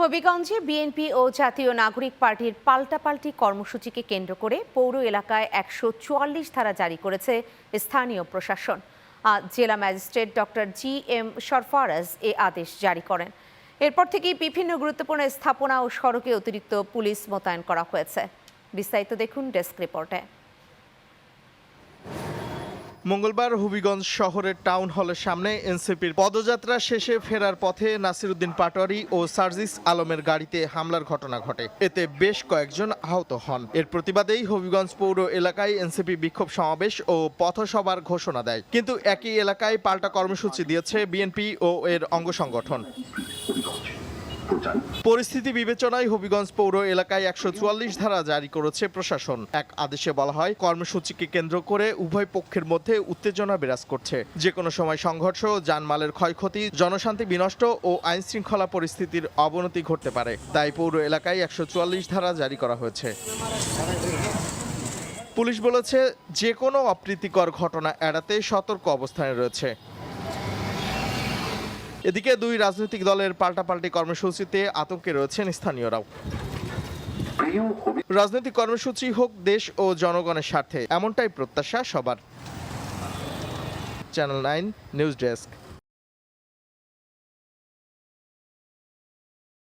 হবিগঞ্জে BNP ও জাতীয় নাগরিক পার্টির পাল্টাপাল্টি কর্মসূচিকে কেন্দ্র করে পৌর এলাকায় ১৪৪ ধারা জারি করেছে স্থানীয় প্রশাসন। আজ জেলা ম্যাজিস্ট্রেট ডক্টর GM সরফরাজ এ আদেশ জারি করেন। এরপর থেকেই বিভিন্ন গুরুত্বপূর্ণ স্থাপনা ও সড়কে অতিরিক্ত পুলিশ মোতায়েন করা হয়েছে। বিস্তারিত দেখুন ডেস্ক রিপোর্টে। মঙ্গলবার হবিগঞ্জ শহরের টাউন হলের সামনে এনসিপির পদযাত্রা শেষে ফেরার পথে নাসিরউদ্দিন পাটোয়ারি ও সার্জিস আলমের গাড়িতে হামলার ঘটনা ঘটে। এতে বেশ কয়েকজন আহত হন। এর প্রতিবাদেই হবিগঞ্জ পৌর এলাকায় এনসিপি বিক্ষোভ সমাবেশ ও পথসভার ঘোষণা দেয়। কিন্তু একই এলাকায় পাল্টা কর্মসূচি দিয়েছে বিএনপি ও এর অঙ্গ সংগঠন। পরিস্থিতি বিবেচনায় হবিগঞ্জ পৌর এলাকায় ১৪৪ ধারা জারি করেছে প্রশাসন। এক আদেশে বলা হয়, কর্মসূচিকে কেন্দ্র করে উভয় পক্ষের মধ্যে উত্তেজনা বিরাজ করছে। যে কোনো সময় সংঘর্ষ, জানমালের ক্ষয়ক্ষতি, জনশান্তি বিনষ্ট ও আইন শৃঙ্খলা পরিস্থিতির অবনতি ঘটতে পারে। তাই পৌর এলাকায় ১৪৪ ধারা জারি করা হয়েছে। পুলিশ বলেছে, যে কোনো অপ্রীতিকর ঘটনা এড়াতে সতর্ক অবস্থানে রয়েছে। এদিকে দুই রাজনৈতিক দলের পাল্টাপাল্টি কর্মসূচিতে আতঙ্কে রয়েছেন স্থানীয়রাও। রাজনৈতিক কর্মসূচি হোক দেশ ও জনগণের স্বার্থে, এমনটাই প্রত্যাশা সবার। Channel 9 news desk.